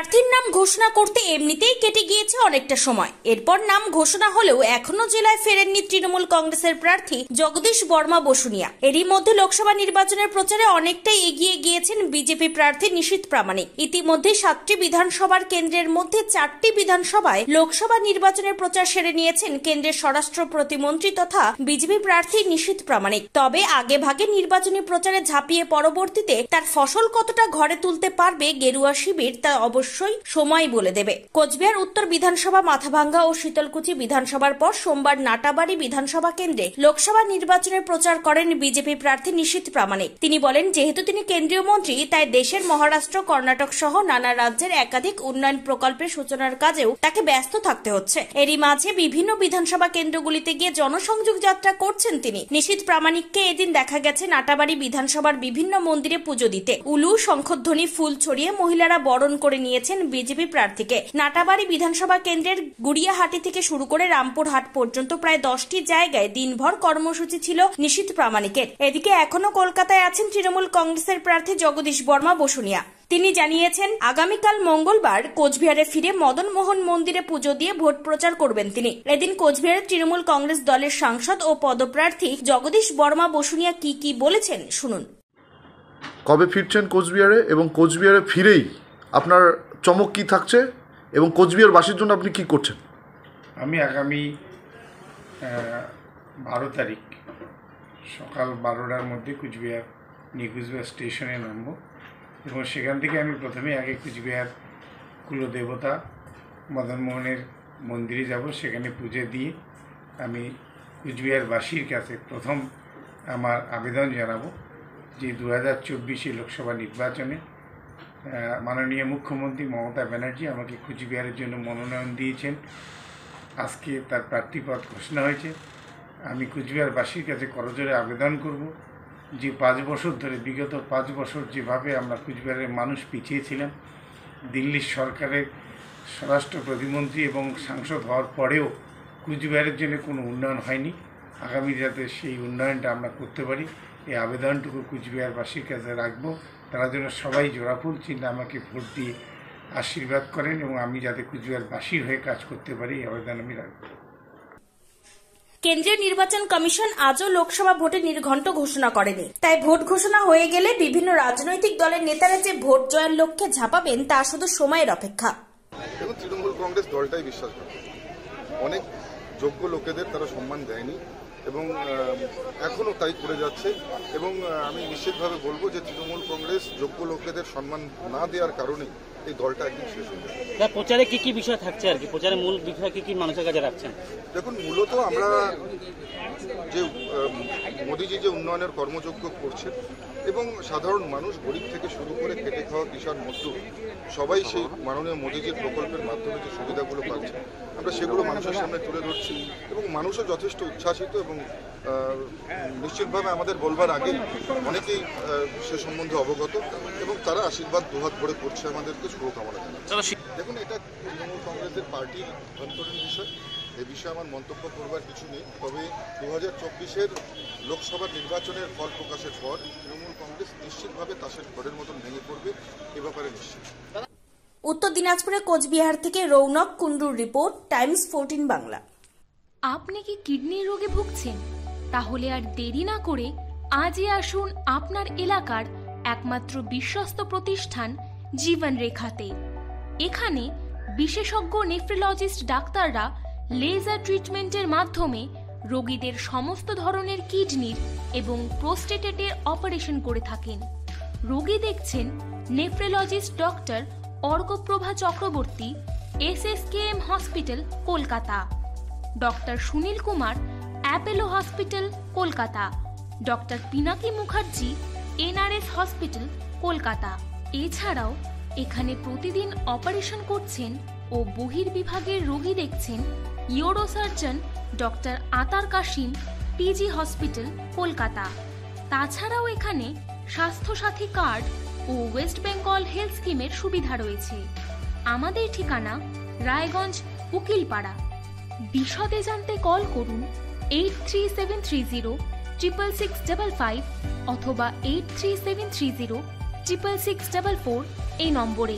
প্রার্থীর নাম ঘোষণা করতে এমনিতেই কেটে গিয়েছে অনেকটা সময়। এরপর নাম ঘোষণা হলেও এখনো জেলায় ফেরেননি তৃণমূল কংগ্রেসের প্রার্থী জগদীশ বর্মা বসুনিয়া। এরই মধ্যে লোকসভা নির্বাচনের প্রচারে অনেকটাই এগিয়ে গিয়েছেন বিজেপি প্রার্থী নিশীথ প্রামাণিক। ইতিমধ্যে 7টি বিধানসভার কেন্দ্রের মধ্যে 4টি বিধানসভায় লোকসভা নির্বাচনের প্রচার সেরে নিয়েছেন কেন্দ্রের স্বরাষ্ট্র প্রতিমন্ত্রী তথা বিজেপি প্রার্থী নিশীথ প্রামাণিক। তবে আগে ভাগে নির্বাচনী প্রচারে ঝাঁপিয়ে পরবর্তীতে তার ফসল কতটা ঘরে তুলতে পারবে গেরুয়া শিবির তা অবশ্যই সময় বলে দেবে। কোচবিহার উত্তর বিধানসভা, মাথাভাঙ্গা ও শীতলকুচি বিধানসভার পর সোমবার নাটাবাড়ি বিধানসভা কেন্দ্রে লোকসভা নির্বাচনের প্রচার করেন বিজেপি প্রার্থী নিশীথ প্রামাণিক। তিনি বলেন, যেহেতু তিনি কেন্দ্রীয় মন্ত্রী, তাই দেশের মহারাষ্ট্র, কর্ণাটক সহ নানা রাজ্যের একাধিক উন্নয়ন প্রকল্পের সূচনার কাজেও তাকে ব্যস্ত থাকতে হচ্ছে। এরই মাঝে বিভিন্ন বিধানসভা কেন্দ্রগুলিতে গিয়ে জনসংযোগ যাত্রা করছেন তিনি। নিশীথ প্রামাণিককে এদিন দেখা গেছে নাটাবাড়ি বিধানসভার বিভিন্ন মন্দিরে পুজো দিতে। উলু, শঙ্খধ্বনি, ফুল ছড়িয়ে মহিলারা বরণ করে নিয়েছেন বিজেপি প্রার্থীকে। নাটাবাড়ি বিধানসভা কেন্দ্রের গুড়িয়াহাটি থেকে শুরু করে রামপুরহাট পর্যন্ত প্রায় 10টি জায়গায় দিনভর কর্মসূচি ছিল নিশীথ প্রামাণিকের। এদিকে এখনো কলকাতায় আছেন তৃণমূল কংগ্রেসের প্রার্থী জগদীশ বর্মা বসুনিয়া। তিনি জানিয়েছেন, আগামীকাল মঙ্গলবার কোচবিহারে ফিরে মদন মোহন মন্দিরে পুজো দিয়ে ভোট প্রচার করবেন তিনি। এদিন কোচবিহারের তৃণমূল কংগ্রেস দলের সাংসদ ও পদপ্রার্থী জগদীশ বর্মা বসুনিয়া কি বলেছেন শুনুন। কবে ফিরছেন কোচবিহারে এবং কোচবিহারে ফিরেই আপনার চমক কি থাকছে এবং কোচবিহারবাসীর জন্য আপনি কি করছেন? আমি আগামী 12 তারিখ সকাল 12টার মধ্যে কোচবিহার নিউ কোচবিহার স্টেশনে নামব এবং সেখান থেকে আমি প্রথমে আগে কোচবিহার কুলদেবতা মদনমোহনের মন্দিরে যাব। সেখানে পুজো দিয়ে আমি কোচবিহারবাসীর কাছে প্রথম আমার আবেদন জানাবো যে 2024 লোকসভা নির্বাচনে মাননীয় মুখ্যমন্ত্রী মমতা ব্যানার্জি আমাকে কোচবিহারের জন্য মনোনয়ন দিয়েছেন। আজকে তার প্রার্থীপদ ঘোষণা হয়েছে। আমি কোচবিহারবাসীর কাছে করজোড়ে আবেদন করব যে 5 বছর ধরে, বিগত 5 বছর যেভাবে আমরা কোচবিহারের মানুষ পিছিয়ে ছিলাম, দিল্লির সরকারের স্বরাষ্ট্র প্রতিমন্ত্রী এবং সাংসদ হওয়ার পরেও কোচবিহারের জন্য কোনো উন্নয়ন হয়নি। আগামী যাতে সেই উন্নয়নটা আমরা করতে পারি, এই আবেদনটুকু কোচবিহারবাসীর কাছে রাখবো। তারা যেন সবাই জোড়াফুল চিহ্নে আমাকে ভোট দিয়ে আশীর্বাদ করেন এবং আমি যাতে কোচবিহারবাসীর হয়ে কাজ করতে পারি, এই আবেদন আমি রাখবো। কেন্দ্রীয় নির্বাচন কমিশন আজও লোকসভা ভোটের নির্ঘণ্ট ঘোষণা করেনি। তাই ভোট ঘোষণা হয়ে গেলে বিভিন্ন রাজনৈতিক দলের নেতারা যে ভোট জয়ের লক্ষ্যে ঝাঁপাবেন তা শুধু সময়ের অপেক্ষা। এবং তৃণমূল কংগ্রেস দলটাই বিশ্বাস করে, অনেক যোগ্য লোকেদের তারা সম্মান দেয়নি এবং এখনও তাই করে যাচ্ছে। এবং আমি নিশ্চিতভাবে বলবো যে তৃণমূল কংগ্রেস যোগ্য লোকেদের সম্মান না দেওয়ার কারণে এই দলটা একদিন শেষ হয়ে যাবে। প্রচারে কি কি বিষয় থাকছে আর কি, প্রচারের মূল বিষয় কি কি মানুষের কাছে রাখছেন? দেখুন, মূলত আমরা যে মোদিজি যে উন্নয়নের কর্মযজ্ঞ করছেন এবং সাধারণ মানুষ, গরিব থেকে শুরু করে খেটে খাওয়া কিষাণ মজদুর সবাই সেই মাননীয় মোদিজির প্রকল্পের মাধ্যমে যে সুবিধাগুলো পাচ্ছে, আমরা সেগুলো মানুষের সামনে তুলে ধরছি এবং মানুষও যথেষ্ট উচ্ছ্বাসিত এবং নিশ্চিতভাবে আমাদের বলবার আগেই অনেকেই সে সম্বন্ধে অবগত এবং তারা আশীর্বাদ দুহাত ভরে করছে, আমাদেরকে শুভকামনা জানাচ্ছে। দেখুন, এটা তৃণমূল কংগ্রেসের পার্টির অভ্যন্তরীণ বিষয়, এ বিষয়ে আমার মন্তব্য করবার কিছু নেই। তবে 2024 লোকসভা নির্বাচনের ফল প্রকাশের পর তৃণমূল কংগ্রেস নিশ্চিতভাবে তাসের ঘরের মতন ভেঙে পড়বে, এ ব্যাপারে নিশ্চিত। উত্তর দিনাজপুরে কোচবিহার থেকে রৌনক কুন্ডুর রিপোর্ট, টাইমস 14 বাংলা। আপনি কি কিডনির রোগে ভুগছেন? তাহলে আর দেরি না করে আজই আসুন আপনার এলাকার একমাত্র বিশ্বস্ত প্রতিষ্ঠান জীবন রেখাতে। এখানে বিশেষজ্ঞ নেফ্রোলজিস্ট ডাক্তাররা লেজার ট্রিটমেন্টের মাধ্যমে রোগীদের সমস্ত ধরনের কিডনির এবং প্রোস্টেটের অপারেশন করে থাকেন। রোগী দেখছেন nephrologist doctor Arkaprava Chakraborty, SSKM hospital, Kolkata; doctor Sunil Kumar, Apollo hospital, Kolkata; doctor Pinaki Mukherjee, NRS hospital, Kolkata. এছাড়াও এখানে প্রতিদিন অপারেশন করছেন ও বহির্বিভাগের রোগী দেখছেন ইউরোসার্জন ডক্টর আতার কাশিম, PG হসপিটাল, কলকাতা। তাছাড়াও এখানে স্বাস্থ্যসাথী কার্ড ও ওয়েস্ট বেঙ্গল হেলথ স্কিমের সুবিধা রয়েছে। আমাদের ঠিকানা রায়গঞ্জ, উকিলপাড়া। বিশদে জানতে কল করুন 8373066655 অথবা 8373066644 এই নম্বরে।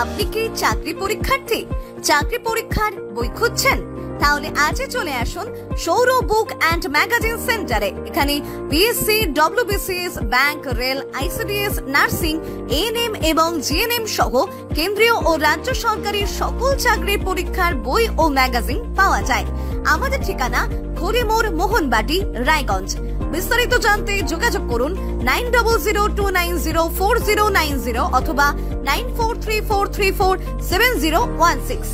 আপনি কি চাকরি পরীক্ষার্থী? চাকরি পরীক্ষার বই খুঁজছেন? তাহলে আজই চলে আসুন সৌর বুক অ্যান্ড ম্যাগাজিন সেন্টারে। এখানে BSc, WBCS, bank, rail, ICDS, nursing, ANM এবং জিএনএম সহ কেন্দ্রীয় ও রাজ্য সরকারের সকল চাকরির পরীক্ষার বই ও ম্যাগাজিন পাওয়া যায়। আমাদের ঠিকানা খড়িমোড়, মোহনবাটি, রায়গঞ্জ। বিস্তারিত জানতে যোগাযোগ করুন 9002904090 অথবা 9434347016।